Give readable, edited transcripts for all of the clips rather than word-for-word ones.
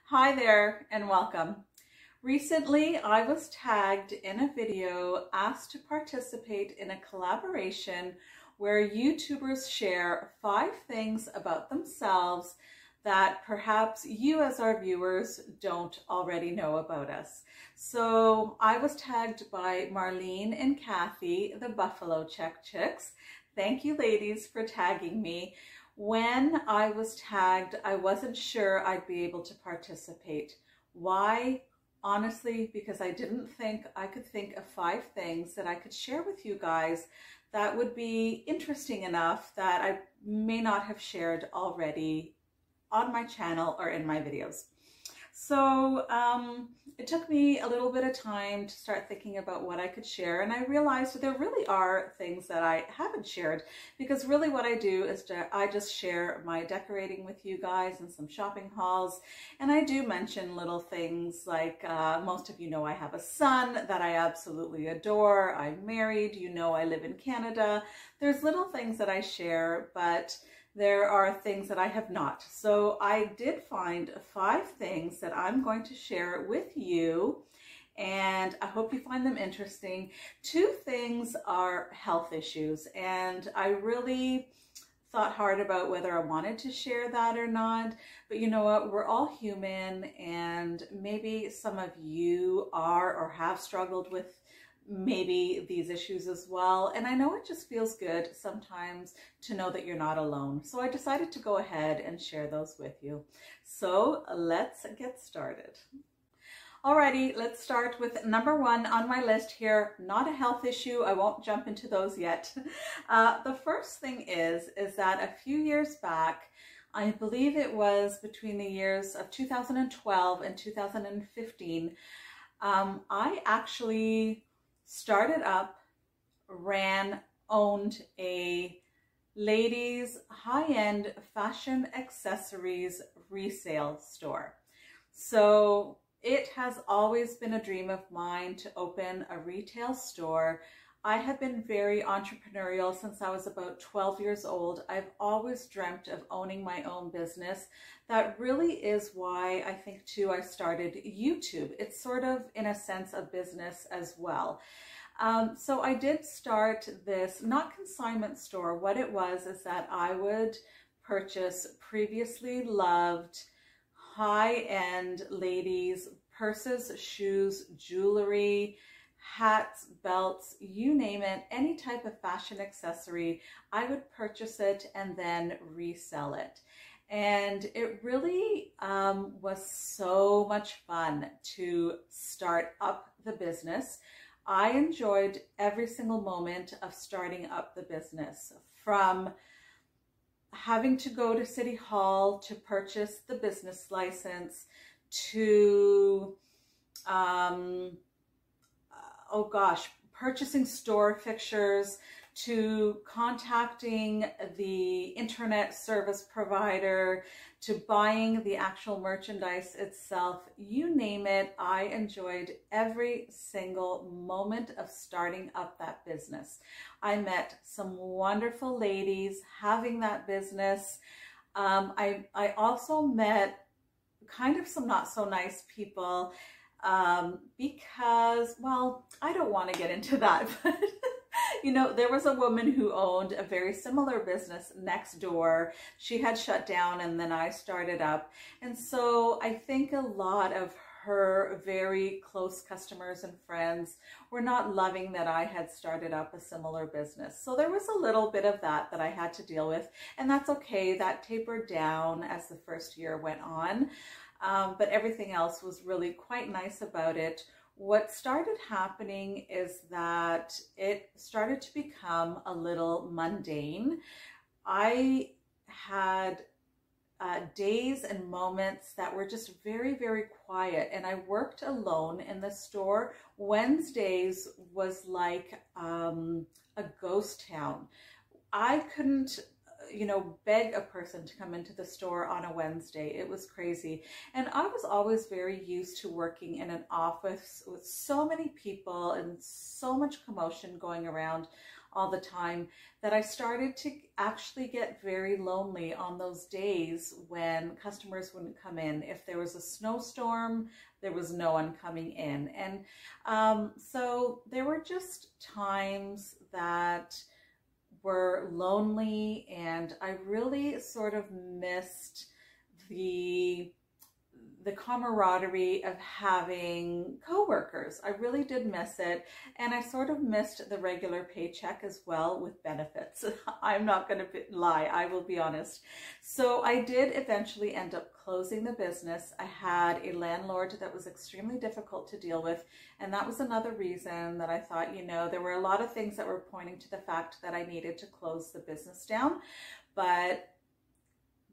Hi there and welcome. Recently, I was tagged in a video asked to participate in a collaboration where YouTubers share 5 things about themselves that perhaps you as our viewers don't already know about us. So I was tagged by Marlene and Kathy, the Buffalo Check Chicks. Thank you ladies for tagging me. When I was tagged, I wasn't sure I'd be able to participate. Why? Honestly, because I didn't think I could think of 5 things that I could share with you guys that would be interesting enough that I may not have shared already on my channel or in my videos. So it took me a little bit of time to start thinking about what I could share, and I realized there really are things that I haven't shared, because really what I do is I just share my decorating with you guys and some shopping hauls, and I do mention little things like most of you know I have a son that I absolutely adore. I'm married, you know I live in Canada. There's little things that I share, but there are things that I have not. So I did find 5 things that I'm going to share with you, and I hope you find them interesting. 2 things are health issues, and I really thought hard about whether I wanted to share that or not. But you know what, we're all human, and maybe some of you are or have struggled with maybe these issues as well. And I know it just feels good sometimes to know that you're not alone. So I decided to go ahead and share those with you. So let's get started. Alrighty, let's start with number 1 on my list here. Not a health issue. I won't jump into those yet. The first thing is that a few years back, I believe it was between the years of 2012 and 2015, I actually started up, owned a ladies high-end fashion accessories resale store. So it has always been a dream of mine to open a retail store. I have been very entrepreneurial since I was about 12 years old. I've always dreamt of owning my own business. That really is why I think too I started YouTube. It's sort of in a sense a business as well. So I did start this, not consignment store. What it was is that I would purchase previously loved high-end ladies purses, shoes, jewelry, hats, belts, you name it, any type of fashion accessory, I would purchase it and then resell it. And it really was so much fun to start up the business. I enjoyed every single moment of starting up the business, from having to go to City Hall to purchase the business license to oh gosh, purchasing store fixtures, to contacting the internet service provider, to buying the actual merchandise itself. You name it, I enjoyed every single moment of starting up that business. I met some wonderful ladies having that business. I also met kind of some not so nice people, because, well, I don't want to get into that, but you know, there was a woman who owned a very similar business next door. She had shut down and then I started up. And so I think a lot of her very close customers and friends were not loving that I had started up a similar business. So there was a little bit of that I had to deal with, and that's okay. That tapered down as the first year went on. But everything else was really quite nice about it. What started happening is that it started to become a little mundane. I had days and moments that were just very, very quiet, and I worked alone in the store. Wednesdays was like a ghost town. I couldn't, you know, beg a person to come into the store on a Wednesday. It was crazy. And I was always very used to working in an office with so many people and so much commotion going around all the time that I started to actually get very lonely on those days when customers wouldn't come in. If there was a snowstorm, there was no one coming in. And so there were just times that were lonely, and I really sort of missed the camaraderie of having coworkers. I really did miss it, and I sort of missed the regular paycheck as well with benefits. I'm not going to lie, I will be honest. So I did eventually end up closing the business. I had a landlord that was extremely difficult to deal with, and that was another reason that I thought, you know, there were a lot of things that were pointing to the fact that I needed to close the business down. But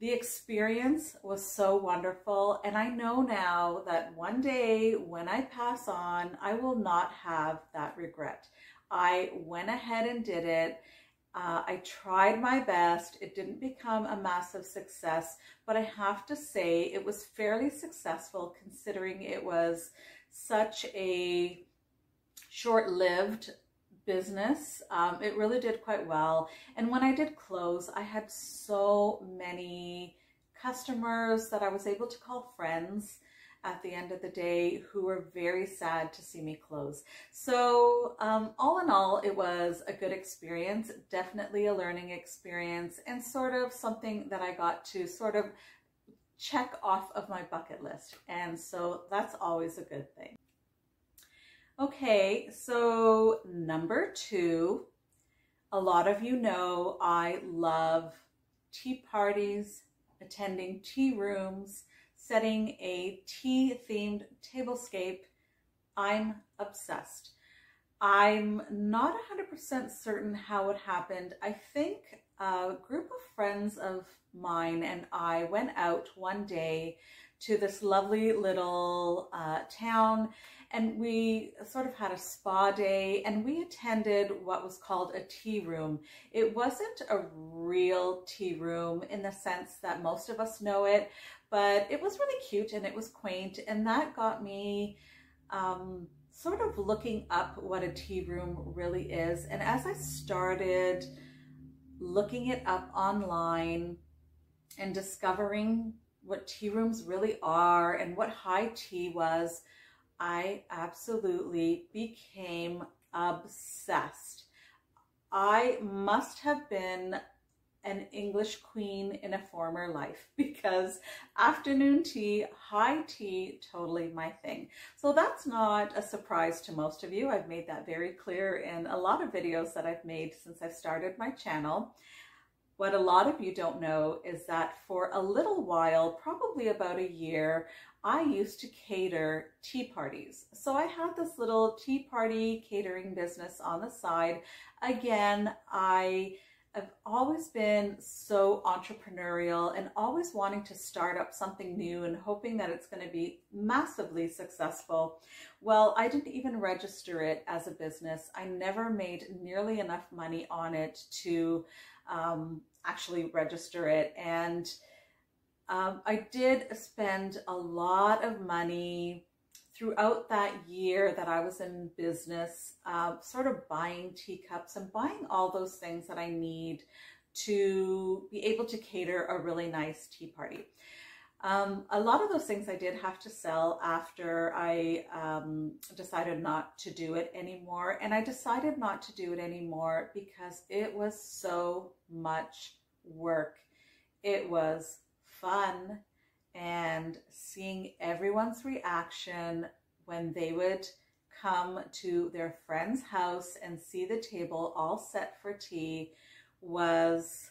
the experience was so wonderful, and I know now that one day when I pass on, I will not have that regret. I went ahead and did it. I tried my best. It didn't become a massive success, but I have to say it was fairly successful considering it was such a short-lived business. It really did quite well. And when I did close, I had so many customers that I was able to call friends at the end of the day who were very sad to see me close. So all in all, it was a good experience, definitely a learning experience, and sort of something that I got to sort of check off of my bucket list. And so that's always a good thing. Okay, so number 2, a lot of you know I love tea parties, attending tea rooms, setting a tea-themed tablescape. I'm obsessed. I'm not 100% certain how it happened. I think a group of friends of mine and I went out one day to this lovely little town, and we sort of had a spa day, and we attended what was called a tea room. It wasn't a real tea room in the sense that most of us know it, but it was really cute and it was quaint, and that got me sort of looking up what a tea room really is. And as I started looking it up online and discovering what tea rooms really are and what high tea was, I absolutely became obsessed. I must have been an English queen in a former life, because afternoon tea, high tea, totally my thing. So that's not a surprise to most of you. I've made that very clear in a lot of videos that I've made since I've started my channel. What a lot of you don't know is that for a little while, probably about a year, I used to cater tea parties. So I had this little tea party catering business on the side. Again, I have always been so entrepreneurial and always wanting to start up something new and hoping that it's going to be massively successful. Well, I didn't even register it as a business. I never made nearly enough money on it to actually register it. And I did spend a lot of money throughout that year that I was in business, sort of buying teacups and buying all those things that I need to be able to cater a really nice tea party. A lot of those things I did have to sell after I decided not to do it anymore. And I decided not to do it anymore because it was so much work. It was fun, and seeing everyone's reaction when they would come to their friend's house and see the table all set for tea was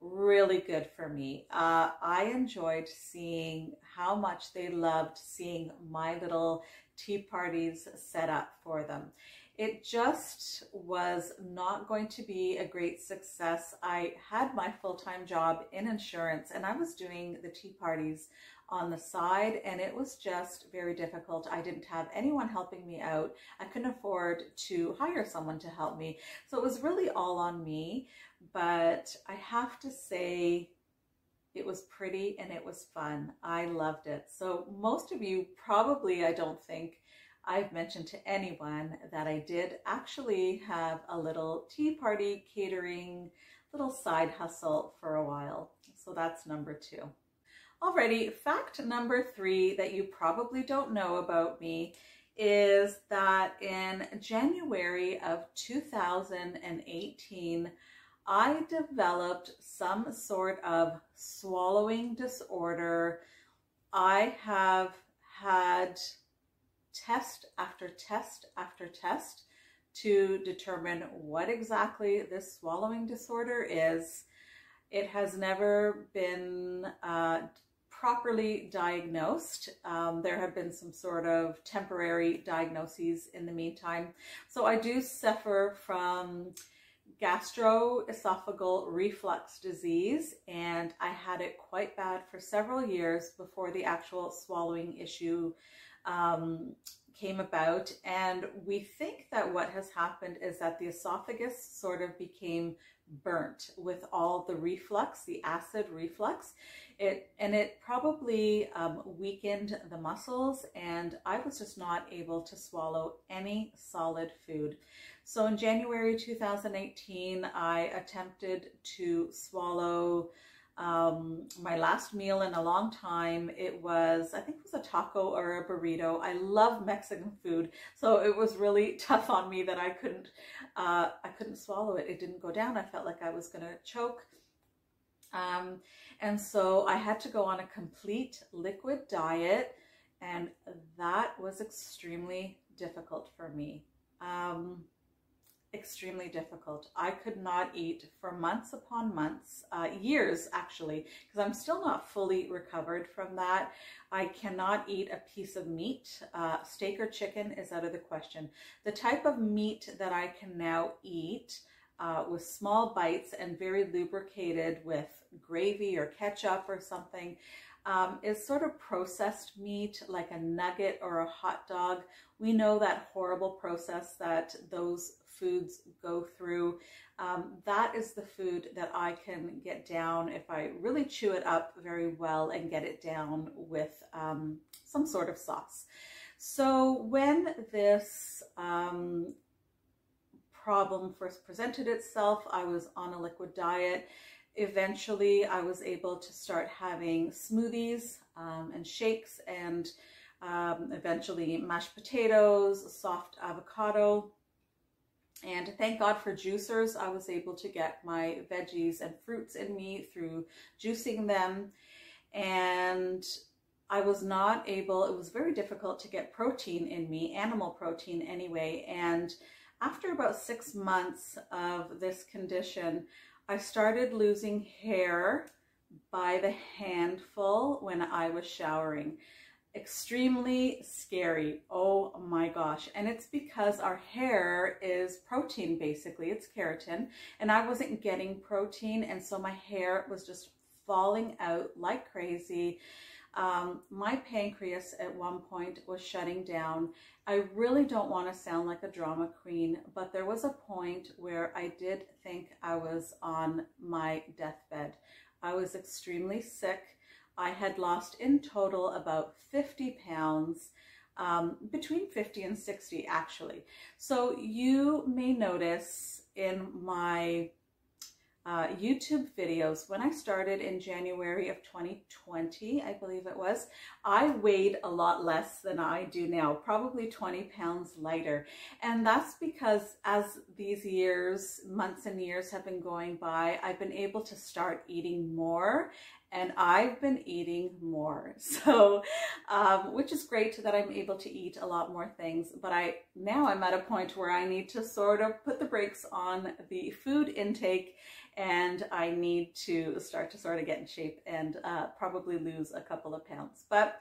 really good for me. I enjoyed seeing how much they loved seeing my little tea parties set up for them. It just was not going to be a great success. I had my full-time job in insurance, and I was doing the tea parties on the side, and it was just very difficult. I didn't have anyone helping me out. I couldn't afford to hire someone to help me. So it was really all on me, but I have to say it was pretty and it was fun. I loved it. So most of you probably, I don't think, I've mentioned to anyone that I did actually have a little tea party catering little side hustle for a while. So that's number 2. Alrighty, fact number 3 that you probably don't know about me is that in January of 2018, I developed some sort of swallowing disorder. I have had test after test after test to determine what exactly this swallowing disorder is. It has never been properly diagnosed. There have been some sort of temporary diagnoses in the meantime. So I do suffer from gastroesophageal reflux disease, and I had it quite bad for several years before the actual swallowing issue came about. And we think that what has happened is that the esophagus sort of became burnt with all the reflux, the acid reflux. It probably weakened the muscles, and I was just not able to swallow any solid food. So in January 2018, I attempted to swallow my last meal in a long time. It was, I think it was a taco or a burrito. I love Mexican food, so it was really tough on me that I couldn't swallow it. It didn't go down. I felt like I was gonna choke. And so I had to go on a complete liquid diet, and that was extremely difficult for me. Extremely difficult. I could not eat for months upon months, years actually, because I'm still not fully recovered from that. I cannot eat a piece of meat. Steak or chicken is out of the question. The type of meat that I can now eat with small bites and very lubricated with gravy or ketchup or something is sort of processed meat, like a nugget or a hot dog. We know that horrible process that those foods go through. That is the food that I can get down if I really chew it up very well and get it down with some sort of sauce. So when this problem first presented itself, I was on a liquid diet. Eventually, I was able to start having smoothies and shakes, and eventually mashed potatoes, soft avocado. And thank God for juicers. I was able to get my veggies and fruits in me through juicing them. And I was not able, it was very difficult to get protein in me, animal protein anyway. And after about 6 months of this condition, I started losing hair by the handful when I was showering. Extremely scary. Oh my gosh. And it's because our hair is protein, basically. It's keratin, and I wasn't getting protein, and so my hair was just falling out like crazy. My pancreas at one point was shutting down. I really don't want to sound like a drama queen, but there was a point where I did think I was on my deathbed. I was extremely sick. I had lost in total about 50 pounds, between 50 and 60 actually. So you may notice in my YouTube videos, when I started in January of 2020, I believe it was, I weighed a lot less than I do now, probably 20 pounds lighter. And that's because as these years, months and years have been going by, I've been able to start eating more, and I've been eating more. So, which is great that I'm able to eat a lot more things, but now I'm at a point where I need to sort of put the brakes on the food intake, and I need to start to sort of get in shape and probably lose a couple of pounds. But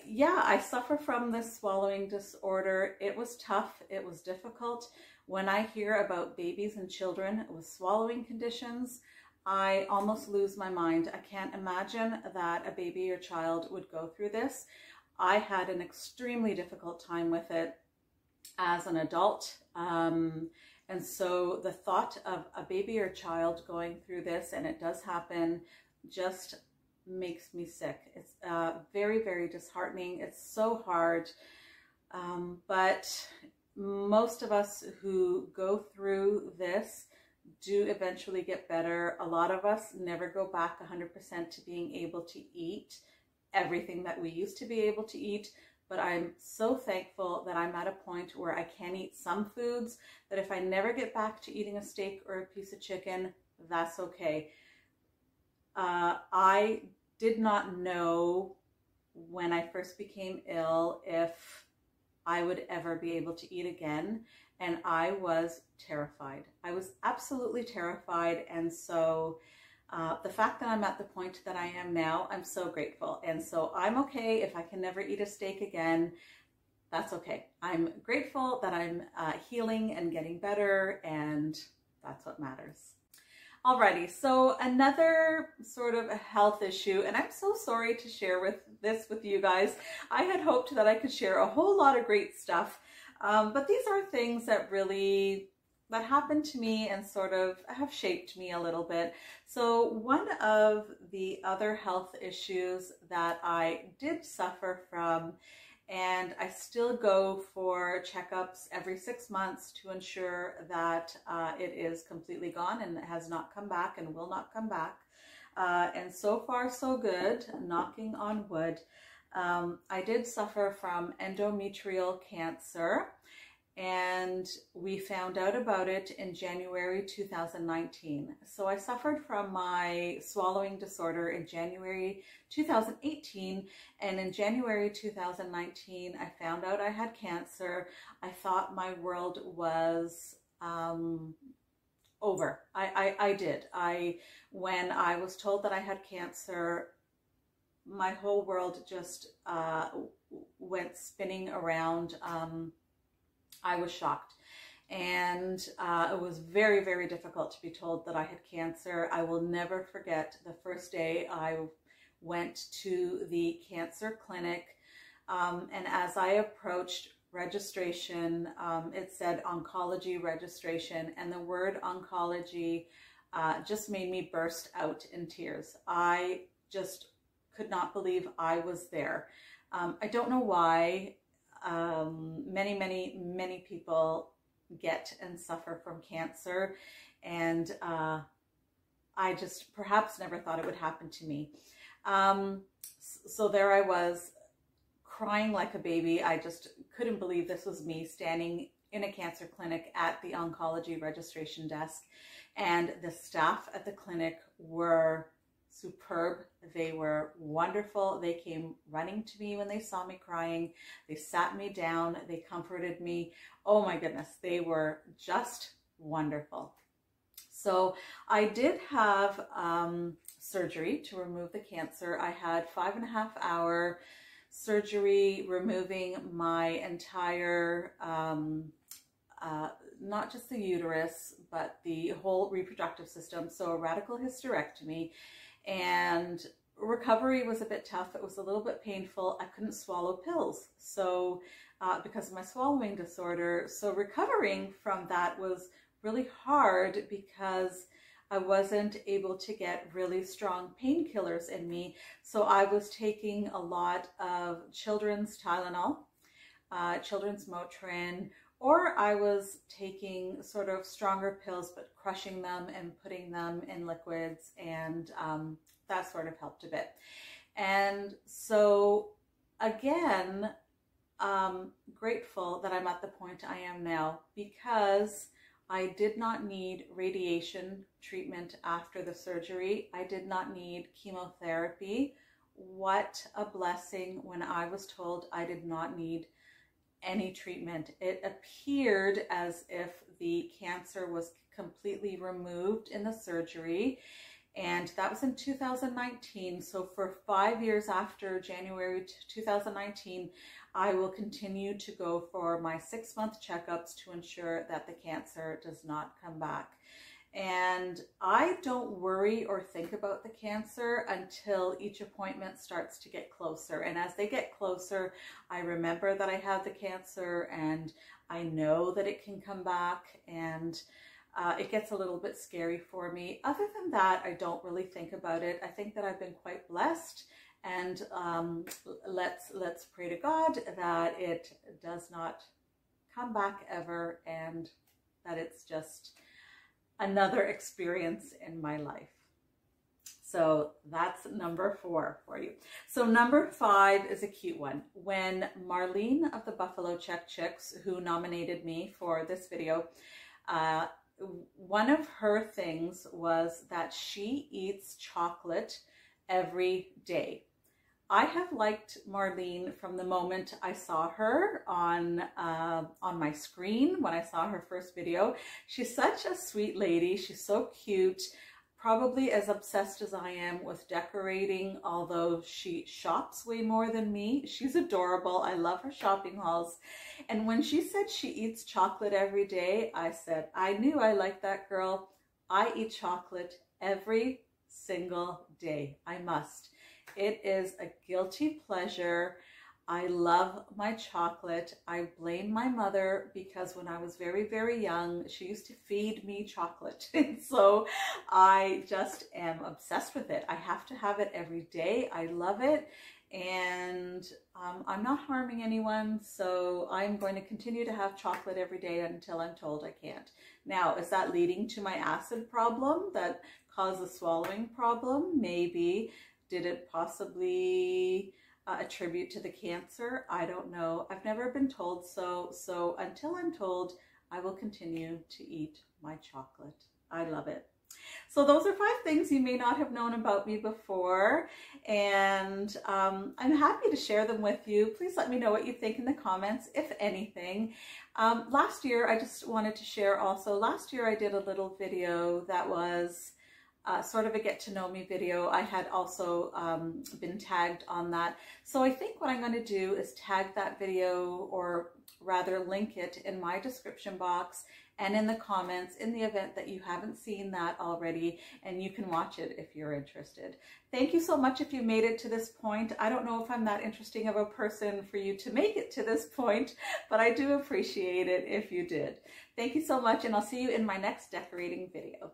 yeah, I suffer from this swallowing disorder. It was tough. It was difficult. When I hear about babies and children with swallowing conditions, I almost lose my mind. I can't imagine that a baby or child would go through this. I had an extremely difficult time with it as an adult. And so the thought of a baby or child going through this, and it does happen, just makes me sick. It's very, very disheartening. It's so hard. But most of us who go through this do eventually get better. A lot of us never go back 100% to being able to eat everything that we used to be able to eat. But I'm so thankful that I'm at a point where I can eat some foods, that if I never get back to eating a steak or a piece of chicken, that's okay. I did not know when I first became ill if I would ever be able to eat again. And I was terrified. I was absolutely terrified. And so the fact that I'm at the point that I am now, I'm so grateful. And so I'm okay if I can never eat a steak again. That's okay. I'm grateful that I'm healing and getting better, and that's what matters. Alrighty, so another sort of a health issue, and I'm so sorry to share this with you guys. I had hoped that I could share a whole lot of great stuff, but these are things that happened to me and sort of have shaped me a little bit. So one of the other health issues that I did suffer from, and I still go for checkups every 6 months to ensure that it is completely gone and it has not come back and will not come back. And so far so good, knocking on wood. I did suffer from endometrial cancer, and we found out about it in January 2019. So I suffered from my swallowing disorder in January 2018, and in January 2019 I found out I had cancer. I thought my world was over. I did. When I was told that I had cancer, my whole world just went spinning around. I was shocked, and it was very, very difficult to be told that I had cancer. I will never forget the first day I went to the cancer clinic, and as I approached registration, it said oncology registration, and the word oncology just made me burst out in tears. I just could not believe I was there. I don't know why. Many people get and suffer from cancer, and I just perhaps never thought it would happen to me. So there I was, crying like a baby. I just couldn't believe this was me standing in a cancer clinic at the oncology registration desk, and the staff at the clinic were superb. They were wonderful. They came running to me when they saw me crying. They sat me down. They comforted me. Oh my goodness, they were just wonderful. So I did have surgery to remove the cancer. I had 5.5-hour surgery removing my entire not just the uterus, but the whole reproductive system. So a radical hysterectomy. And recovery was a bit tough. It was a little bit painful. I couldn't swallow pills, so because of my swallowing disorder. So recovering from that was really hard because I wasn't able to get really strong painkillers in me. So I was taking a lot of children's Tylenol, children's Motrin, or I was taking sort of stronger pills, but crushing them and putting them in liquids, and that sort of helped a bit. And so again, grateful that I'm at the point I am now, because I did not need radiation treatment after the surgery. I did not need chemotherapy. What a blessing when I was told I did not need any treatment. It appeared as if the cancer was completely removed in the surgery, and that was in 2019. So for 5 years after January 2019, I will continue to go for my 6-month checkups to ensure that the cancer does not come back. And I don't worry or think about the cancer until each appointment starts to get closer. And as they get closer, I remember that I have the cancer, and I know that it can come back, and it gets a little bit scary for me. Other than that, I don't really think about it. I think that I've been quite blessed, and let's pray to God that it does not come back ever, and that it's just another experience in my life. So that's number 4 for you. So number 5 is a cute one. When Marlene of the Buffalo Check Chicks, who nominated me for this video, one of her things was that she eats chocolate every day. I have liked Marlene from the moment I saw her on my screen when I saw her first video. She's such a sweet lady. She's so cute. Probably as obsessed as I am with decorating, although she shops way more than me. She's adorable. I love her shopping hauls. And when she said she eats chocolate every day, I said, I knew I liked that girl. I eat chocolate every single day. I must. It is a guilty pleasure. I love my chocolate. I blame my mother because when I was very, very young, she used to feed me chocolate. And so I just am obsessed with it. I have to have it every day. I love it. And I'm not harming anyone, so I'm going to continue to have chocolate every day until I'm told I can't. Now, is that leading to my acid problem that caused a swallowing problem? Maybe. Did it possibly attribute to the cancer? I don't know. I've never been told so. So until I'm told, I will continue to eat my chocolate. I love it. So those are 5 things you may not have known about me before, and I'm happy to share them with you. Please let me know what you think in the comments, if anything. Last year, I just wanted to share also, last year I did a little video that was sort of a get to know me video. I had also been tagged on that. So I think what I'm going to do is tag that video, or rather link it in my description box and in the comments in the event that you haven't seen that already, and you can watch it if you're interested. Thank you so much if you made it to this point. I don't know if I'm that interesting of a person for you to make it to this point, but I do appreciate it if you did. Thank you so much, and I'll see you in my next decorating video.